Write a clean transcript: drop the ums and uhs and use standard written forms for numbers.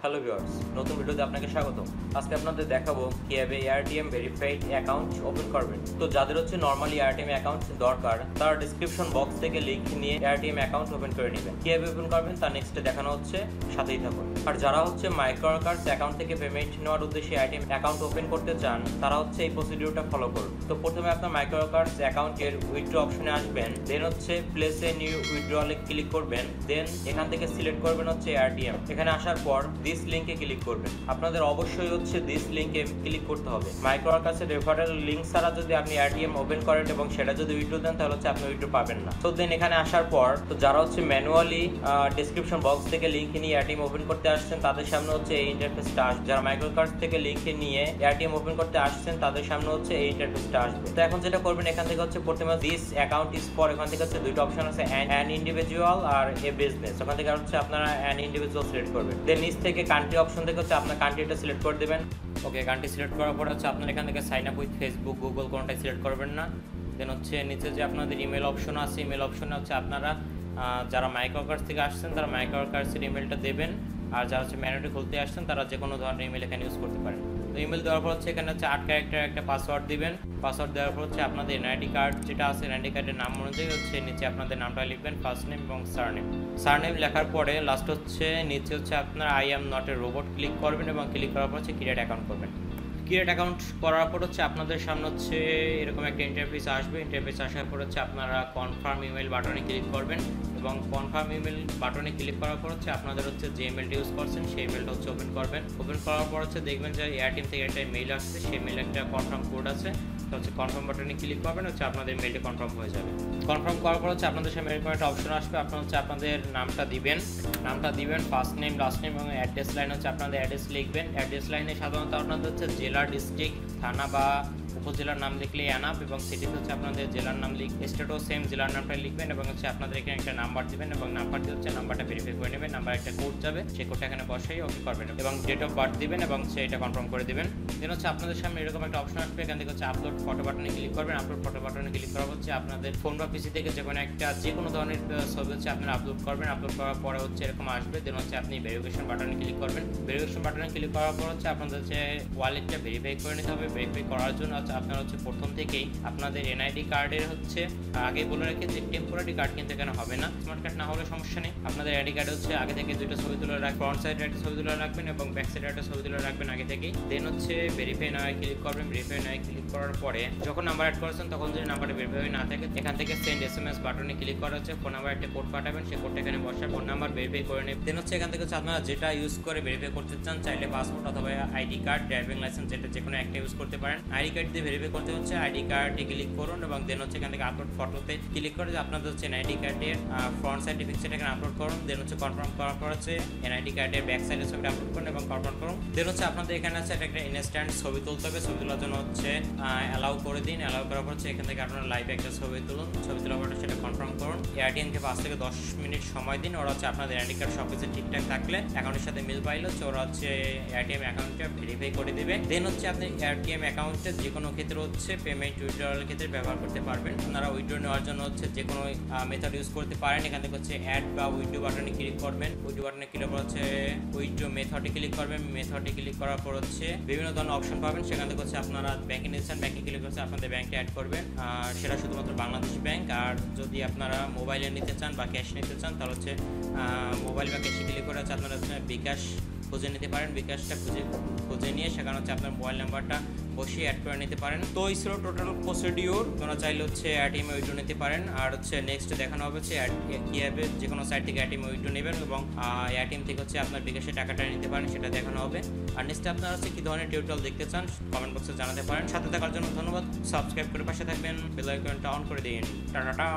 Hello viewers, নতুন ভিডিওতে আপনাকে স্বাগত। আজকে আপনাদের দেখাবো কিভাবে AirTm ভেরিফাইড অ্যাকাউন্ট ওপেন করবেন। তো যাদের হচ্ছে নরমালি AirTm অ্যাকাউন্ট দরকার, তারা ডেসক্রিপশন বক্স থেকে লিংক নিয়ে AirTm অ্যাকাউন্ট ওপেন করে নেবেন। কিভাবে ওপেন করবেন তা নেক্সটে দেখানো হচ্ছে, সাথেই থাকুন। আর যারা হচ্ছে মাইক্রোকার্স অ্যাকাউন্ট থেকে পেমেন্ট নেওয়ার উদ্দেশ্যে AirTm অ্যাকাউন্ট ওপেন করতে চান, তারা হচ্ছে এই প্রসিডিউরটা ফলো করুন। তো প্রথমে আপনার মাইক্রোকার্স অ্যাকাউন্টের উইথড্র অপশনে আসবেন, দেন হচ্ছে প্লেস এ নিউ উইথড্রলে ক্লিক করবেন, দেন এখান থেকে সিলেক্ট করবেন হচ্ছে AirTm। এখানে আসার পর দিস লিংকে ক্লিক করবেন। আপনাদের অবশ্যই হচ্ছে দিস লিংকে ক্লিক করতে হবে। মাইক্রোকার্সের রেফারেল লিংক ছাড়া যদি আপনি AirTm ওপেন করেন এবং সেটা যদি উইথড্র দেন, তাহলে হচ্ছে আপনি উইথড্র পাবেন না। তো দেন এখানে আসার পর তো যারা হচ্ছে ম্যানুয়ালি ডেসক্রিপশন বক্স থেকে লিংক নিয়ে AirTm ওপেন করতে আসছেন, তাদের সামনে হচ্ছে এই ইন্টারফেসটা আসবে। যারা মাইক্রোকার্স থেকে লিংক নিয়ে AirTm ওপেন করতে আসছেন, তাদের সামনে হচ্ছে এই ইন্টারফেসটা আসবে। তো এখন যেটা করবেন, এখান থেকে হচ্ছে প্রথমে দিস অ্যাকাউন্ট ইজ ফর, এখান থেকে হচ্ছে দুইটা অপশন আছে, অ্যান ইন্ডিভিজুয়াল আর এ বিজনেস। ওখান থেকে হচ্ছে আপনারা অ্যান ইন্ডিভিজুয়াল সিলেক্ট করবেন। দেন নিচ থেকে কান্ট্রি অপশন থেকে হচ্ছে আপনার কান্ট্রিটা সিলেক্ট করে দেবেন। ওকে, কান্ট্রি সিলেক্ট করার পর হচ্ছে আপনার এখান থেকে sign up with Facebook, Google কোনটাই সিলেক্ট করবেন না। দেন হচ্ছে নিচে যে আপনাদের ইমেল অপশন আছে, ইমেল অপশনে হচ্ছে আপনারা যারা মাইক্রোকার্স থেকে আসছেন তারা মাইক্রোকার্সের ইমেলটা দেবেন, আর যারা হচ্ছে ম্যানুয়ালি খুলতে আসছেন তারা যে কোনো ধরনের ইমেল এখানে ইউজ করতে পারেন। তো ইমেল দেওয়ার পর হচ্ছে এখানে হচ্ছে 8 ক্যারেক্টার একটা পাসওয়ার্ড দিবেন। পাসওয়ার্ড দেওয়ার পর হচ্ছে আপনাদের এনআইডি কার্ড যেটা আছে, এনআইডি কার্ডের নাম অনুযায়ী হচ্ছে নিচে আপনাদের নামটা লিখবেন, ফার্স্ট নেম এবং সারনেম লেখার পরে লাস্ট হচ্ছে নিচে হচ্ছে আপনার I am not a robot click করবেন এবং ক্লিক করার পর হচ্ছে ক্রিয়েট অ্যাকাউন্ট করবেন। ক্রিয়েট অ্যাকাউন্ট করার পর হচ্ছে আপনাদের সামনে হচ্ছে এরকম একটা ইন্টারফেস আসবে। ইন্টারফেস আসার পর হচ্ছে আপনারা কনফার্ম ইমেল বাটনে ক্লিক করবেন এবং কনফার্ম ইমেল বাটনে ক্লিক করার পর হচ্ছে আপনাদের হচ্ছে যে ইমেলটা ইউজ করছেন সেই ইমেলটা হচ্ছে ওপেন করবেন। ওপেন করার পর হচ্ছে দেখবেন যে AirTm থেকে একটা মেইল আসছে, সেই মেইলে একটা কনফার্ম কোড আছে। তো হচ্ছে কনফার্ম বাটনে ক্লিক করবেন, হচ্ছে আপনাদের মেইলটি কনফার্ম হয়ে যাবে। কনফার্ম করার পর হচ্ছে আপনাদের সামনে এরকম একটা অপশন আসবে। আপনারা হচ্ছে আপনাদের নামটা দিবেন, ফার্স্ট নেম, লাস্ট নেম এবং অ্যাড্রেস লাইন হচ্ছে আপনাদের অ্যাড্রেস লিখবেন। অ্যাড্রেস লাইনে সাধারণত আপনাদের হচ্ছে জেলা, ডিস্ট্রিক্ট, থানা বা উপজেলার নাম লিখলে অ্যানাপ, এবং সিটিতে হচ্ছে আপনাদের জেলার নাম স্টেটও সেম জেলার নামটা লিখবেন এবং হচ্ছে আপনাদের এখানে একটা নাম্বার দিবেন এবং নাম্বারটি হচ্ছে নাম্বারটা ভেরিফাই করে নেবেন। নাম্বার একটা কোড যাবে, সেই কোডটা এখানে বসাই ওকে করবেন এবং ডেট অফ বার্থ দিবেন এবং সেটা কনফার্ম করে দিবেন। দেন হচ্ছে আপনাদের সামনে এরকম একটা অপশন আসবে, এখান থেকে হচ্ছে আপলোড ফটো বাটনে ক্লিক করবেন। আপলোড ফটো বাটনে ক্লিক করা হচ্ছে আপনাদের ফোন বা পিসি থেকে যে কোনো ধরনের ছবি হচ্ছে আপনারা আপলোড করবেন। আপলোড করার পরে হচ্ছে এরকম আসবে। দেন হচ্ছে আপনি ভেরিফিকেশন বাটনে ক্লিক করবেন। ভেরিফিকেশন বাটনে ক্লিক করার পর হচ্ছে আপনাদের হচ্ছে ওয়ালেটটা ভেরিফাই করে নিতে হবে। ভেরিফাই করার জন্য হচ্ছে আপনারা হচ্ছে প্রথম থেকেই আপনাদের এনআইডি কার্ডের হচ্ছে আগে বলে রাখি যে টেম্পোরারি কার্ড কিন্তু এখানে হবে না, স্মার্ট কার্ড না হলে সমস্যা নেই। আপনাদের আইডি কার্ড হচ্ছে আগে থেকে দুইটা ছবি তুলে রাখবেন, ফ্রন্ট সাইডে একটা ছবি তুলে রাখবেন এবং ব্যাক সাইডে একটা ছবি তুলে রাখবেন আগে থেকেই। দেন হচ্ছে ভেরিফাই নাও ক্লিক করবেন। ভেরিফাই নাও ক্লিক করার পরে যখন নাম্বার অ্যাড করেছেন তখন যদি নাম্বারটা ভেরিফাই না থাকে, এখান থেকে সেন্ড SMS বাটনে ক্লিক করা হচ্ছে ফোন নাম্বার একটা কোড পাঠাবেন, সেই কোডটা এখানে বসার ফোন নাম্বার ভেরিফাই করে নেবেন। দেন হচ্ছে এখান থেকে হচ্ছে আপনারা যেটা ইউজ করে ভেরিফাই করতে চান, চাইলে পাসপোর্ট অথবা আইডি কার্ড, ড্রাইভিং লাইসেন্স, যেটা যে কোনো একটা ইউজ করতে পারেন। আইডি কার্ড দিয়ে ভেরিফাই করতে হচ্ছে আইডি কার্ডে ক্লিক করুন এবং দেন হচ্ছে এখান থেকে আপলোড ফটোতে ক্লিক করে যে আপনাদের হচ্ছে এনআইডি কার্ডের ফ্রন্ট সাইডে পিকচারটা এখানে আপলোড করুন। দেন হচ্ছে কনফার্ম করার পর হচ্ছে এনআইডি কার্ডের ব্যাক সাইডে ছবিটা আপলোড করুন এবং কনফার্ম করুন। দেন হচ্ছে আপনাদের এখানে আছে একটা ইনস্ট্যান্ট ছবি তুলতে হবে। ছবি তোলার জন্য হচ্ছে অ্যালাউ করে দিন। অ্যালাউ করার পর হচ্ছে এখান থেকে আপনারা লাইভে একটা ছবি তুলুন। ছবি তোলার পর সেটা কনফার্ম করুন। AirTmকে 5 থেকে 10 মিনিট সময় দিন। ওরা হচ্ছে আপনাদের এনআইডি কার্ড সব কিছু ঠিকঠাক থাকলে, অ্যাকাউন্টের সাথে মিল পাইলে হচ্ছে ওরা হচ্ছে AirTm অ্যাকাউন্টটা ভেরিফাই করে দেবে। দেন হচ্ছে আপনি AirTm অ্যাকাউন্টে যে কোনো ক্ষেত্রে হচ্ছে পেমেন্ট উইথড্রয়ালের ক্ষেত্রে ব্যবহার করতে পারবেন। আপনারা উইথড্র নেওয়ার জন্য হচ্ছে যে কোনো মেথড ইউজ করতে পারেন। এখান থেকে হচ্ছে অ্যাড বা উইথড্র বাটনে ক্লিক করবেন। উইথড্র বাটনে ক্লিক করার হচ্ছে উইথড্র মেথডে ক্লিক করবেন। মেথডে ক্লিক করার পর হচ্ছে বিভিন্ন ধরনের অপশন পাবেন। সেখান থেকে হচ্ছে আপনারা ব্যাংকে নিতে চান, ব্যাংকে ক্লিক করছে আপনাদের ব্যাংকে অ্যাড করবেন, আর সেটা শুধুমাত্র বাংলাদেশ ব্যাংক। আর যদি আপনারা মোবাইলে নিতে চান বা ক্যাশ নিতে চান, তাহলে হচ্ছে মোবাইল বা ক্যাশে ক্লিক করে হচ্ছে আপনারা বিকাশ খুঁজে নিতে পারেন। বিকাশটা খুঁজে নিয়ে সেখানে হচ্ছে আপনার মোবাইল নাম্বারটা বসিয়ে অ্যাড করে নিতে পারেন। তো এই ছিল টোটাল প্রসিডিওর। তোমরা চাইলে হচ্ছে AirTm উইথড্র নিতে পারেন। আর হচ্ছে নেক্সট দেখানো হবে হচ্ছে কীভাবে যে কোনো সাইট থেকে AirTm উইথড্র নেবেন এবং AirTm থেকে হচ্ছে আপনার বিকাশে টাকাটা নিতে পারেন, সেটা দেখানো হবে। আর নেক্সট আপনারা হচ্ছে কী ধরনের টিউটোরিয়াল দেখতে চান কমেন্ট বক্সে জানাতে পারেন। সাথে থাকার জন্য ধন্যবাদ। সাবস্ক্রাইব করে পাশে থাকবেন, বেল আইকনটা অন করে দিন। টাটা।